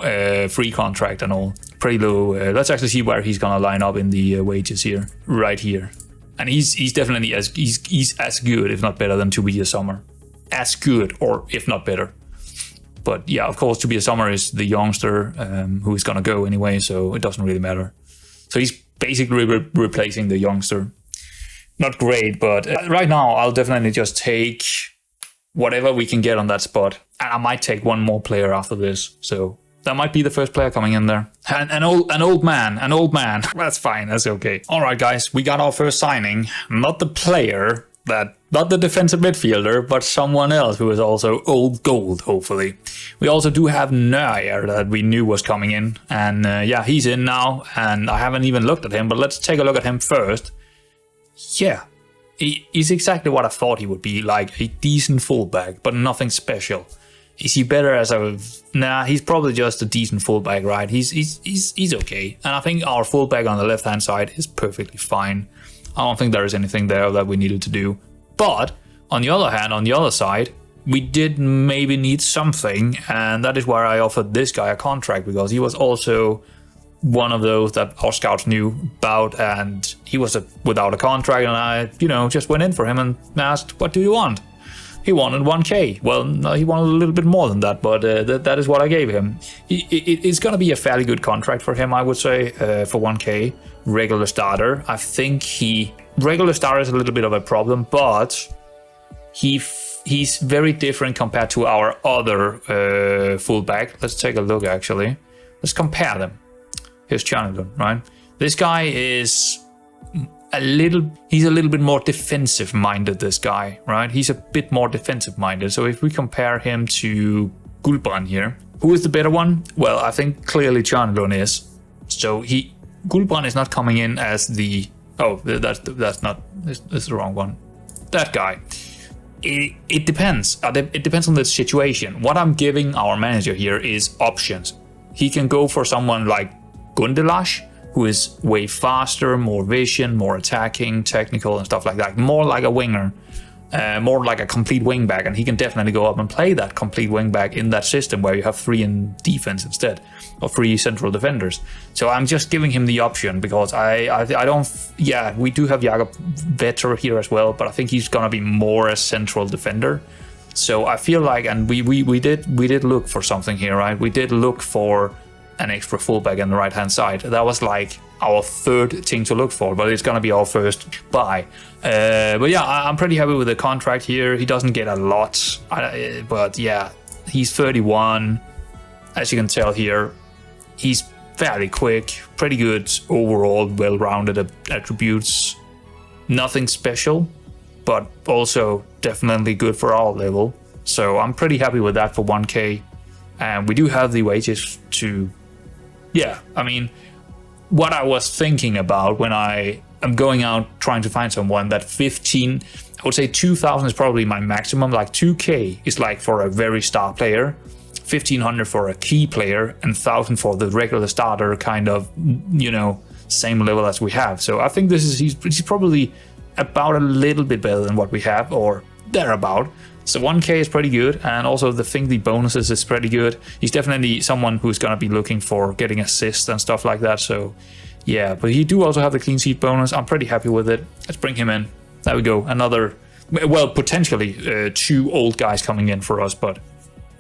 Free contract and all. Pretty low. Let's actually see where he's gonna line up in the wages here. Right here. And he's definitely he's as good, if not better, than 2 years summer. As good, or if not better. But yeah, of course, Tobias Sommer is the youngster who is going to go anyway, so it doesn't really matter. So he's basically replacing the youngster. Not great, but right now I'll definitely just take whatever we can get on that spot. And I might take one more player after this. So that might be the first player coming in there. An old man. That's fine, that's okay. All right, guys, we got our first signing. Not the player, not the defensive midfielder, but someone else who is also old gold, hopefully. We also do have Neuer that we knew was coming in. And yeah, he's in now. And I haven't even looked at him, but let's take a look at him first. Yeah, he's exactly what I thought he would be, like a decent fullback, but nothing special. Is he better as a... Nah, he's probably just a decent fullback, right? He's okay. And I think our fullback on the left-hand side is perfectly fine. I don't think there is anything there that we needed to do. But, on the other hand, on the other side, we did maybe need something, and that is where I offered this guy a contract, because he was also one of those that our scouts knew about, and he was without a contract, and I, just went in for him and asked, what do you want? He wanted 1K. Well, no, he wanted a little bit more than that, but that is what I gave him. It's going to be a fairly good contract for him, I would say, for 1K. Regular starter. I think regular starter is a little bit of a problem, but he's very different compared to our other fullback. Let's take a look, actually. Let's compare them. Here's Jonathan, right? This guy is he's a little bit more defensive minded, this guy, right? He's a bit more defensive minded. So if we compare him to Gulbrand here, who is the better one? Well, I think clearly Jonathan is. So Gulbrand is not coming in as the... Oh, that's the wrong one. That guy. It depends. It depends on the situation. What I'm giving our manager here is options. He can go for someone like Gundelach, who is way faster, more vision, more attacking, technical and stuff like that. More like a winger, more like a complete wingback, and he can definitely go up and play that complete wingback in that system where you have 3 in defense instead, or 3 central defenders. So I'm just giving him the option because I don't... Yeah, we do have Jakob Vetter here as well, but I think he's gonna be more a central defender. So I feel like, and we did look for something here, right? We did look for an extra fullback on the right hand side. That was like our third thing to look for, but it's gonna be our first buy. But yeah, I'm pretty happy with the contract here. He doesn't get a lot, but yeah, he's 31. As you can tell here, he's fairly quick, pretty good overall, well-rounded attributes. Nothing special, but also definitely good for our level. So I'm pretty happy with that for 1K. And we do have the wages to... Yeah, I mean, what I was thinking about when I am going out trying to find someone, that 15, I would say 2,000 is probably my maximum. Like 2K is like for a very star player, 1,500 for a key player, and 1,000 for the regular starter, kind of, same level as we have. So I think he's probably about a little bit better than what we have, or thereabout. So 1K is pretty good, and also the bonuses is pretty good. He's definitely someone who's going to be looking for getting assists and stuff like that. So yeah, but he do also have the clean sheet bonus. I'm pretty happy with it. Let's bring him in. There we go. Another, well, potentially 2 old guys coming in for us, but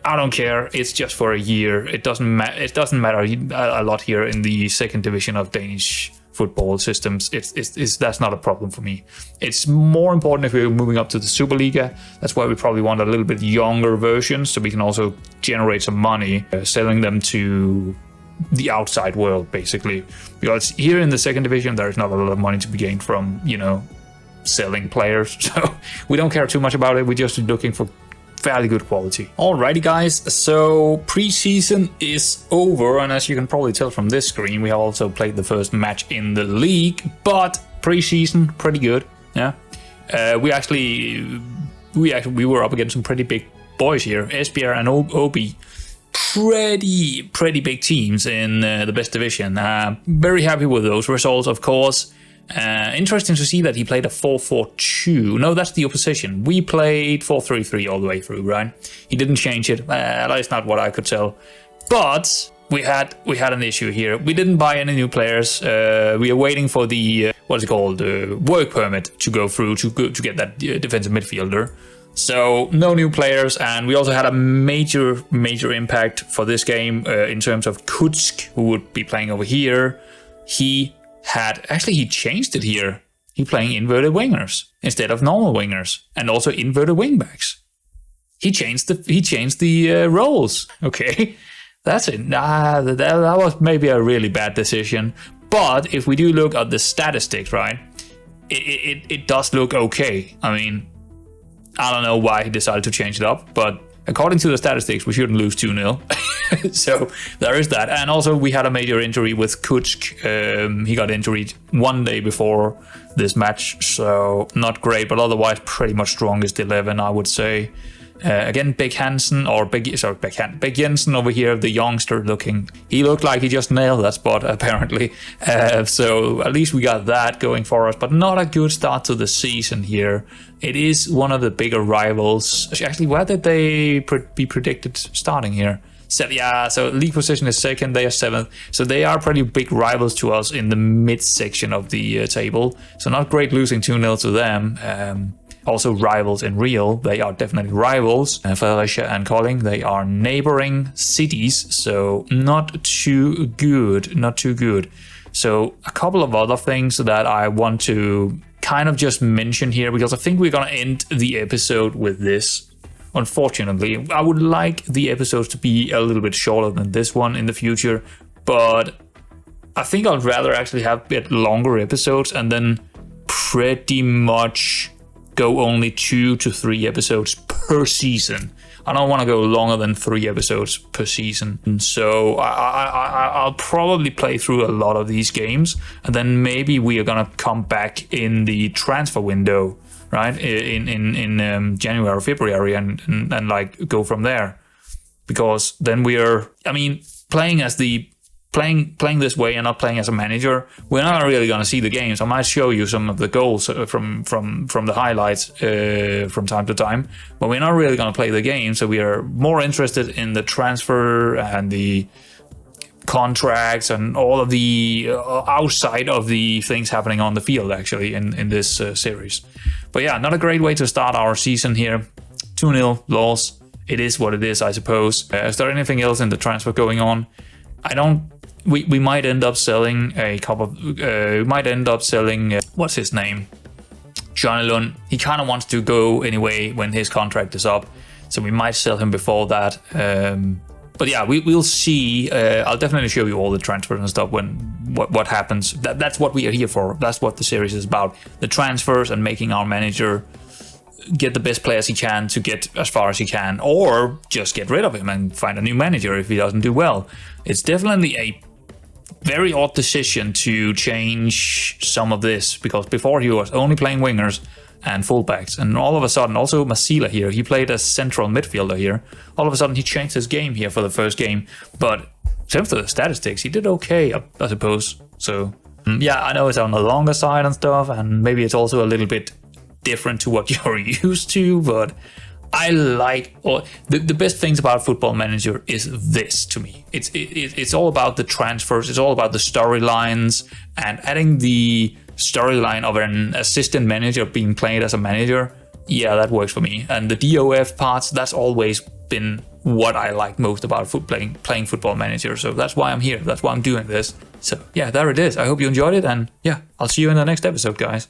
I don't care. It's just for a year. It doesn't matter a lot here in the second division of Danish football systems. That's not a problem for me. It's more important if we're moving up to the Superliga. That's why we probably want a little bit younger versions, so we can also generate some money selling them to the outside world, basically. Because here in the second division, there is not a lot of money to be gained from, selling players. So we don't care too much about it. We're just looking for fairly good quality. Alrighty guys, so preseason is over, and as you can probably tell from this screen, we have also played the first match in the league, but preseason pretty good. Yeah, we were up against some pretty big boys here, Esbjerg and Obi. Pretty big teams in the best division. Very happy with those results, of course. Interesting to see that he played a 4-4-2. No, that's the opposition. We played 4-3-3 all the way through, right? He didn't change it. That's not what I could tell. But we had an issue here. We didn't buy any new players. We are waiting for the work permit to go through to get that defensive midfielder. So no new players, and we also had a major impact for this game in terms of Kutsk, who would be playing over here. He changed it here. He playing inverted wingers instead of normal wingers, and also inverted wingbacks. He changed the roles. Okay, that's it. That was maybe a really bad decision. But if we do look at the statistics, right, it does look okay. I mean, I don't know why he decided to change it up, but according to the statistics, we shouldn't lose 2-0. So there is that. And also we had a major injury with Kutsk. He got injured 1 day before this match, so not great, but otherwise pretty much strongest 11, I would say. Again, Big Jensen over here, the youngster looking. He looked like he just nailed that spot, apparently. So at least we got that going for us, but not a good start to the season here. It is one of the bigger rivals. Actually, where did they be predicted starting here? So league position is 2nd, they are 7th. So they are pretty big rivals to us in the mid-section of the table. So not great losing 2-0 to them. Also rivals in real, they are definitely rivals. Fredericia and Kolding, they are neighboring cities, so not too good. So a couple of other things that I want to kind of just mention here, because I think we're gonna end the episode with this. Unfortunately, I would like the episodes to be a little bit shorter than this one in the future, but I think I'd rather actually have a bit longer episodes and then pretty much go only 2 to 3 episodes per season. I don't want to go longer than 3 episodes per season. And so I'll probably play through a lot of these games, and then maybe we are gonna come back in the transfer window, right? In January or February, and like go from there. Because then we are, I mean, playing this way and not playing as a manager, we're not really going to see the games. I might show you some of the goals from the highlights from time to time, but we're not really going to play the game. So we are more interested in the transfer and the contracts and all of the outside of the things happening on the field, actually, in this series. But yeah, not a great way to start our season here. 2-0 loss. It is what it is, I suppose. Is there anything else in the transfer going on? We might end up selling a couple of. We might end up selling. What's his name? Johnny Lund. He kind of wants to go anyway when his contract is up, so we might sell him before that. But yeah, we'll see. I'll definitely show you all the transfers and stuff when what happens. That's what we are here for. That's what the series is about: the transfers and making our manager get the best players he can to get as far as he can, or just get rid of him and find a new manager if he doesn't do well. It's definitely a very odd decision to change some of this, because before he was only playing wingers and fullbacks, and all of a sudden, also Masila here, he played as central midfielder here. All of a sudden he changed his game here for the first game, but in terms of the statistics, he did okay, I suppose. So yeah, I know it's on the longer side and stuff, and maybe it's also a little bit different to what you're used to, but I like, or the best things about Football Manager is this to me. It's all about the transfers, it's all about the storylines, and adding the storyline of an assistant manager being played as a manager, yeah, that works for me. And the DOF parts, that's always been what I like most about playing Football Manager. So that's why I'm here, that's why I'm doing this. So yeah, there it is. I hope you enjoyed it, and yeah, I'll see you in the next episode, guys.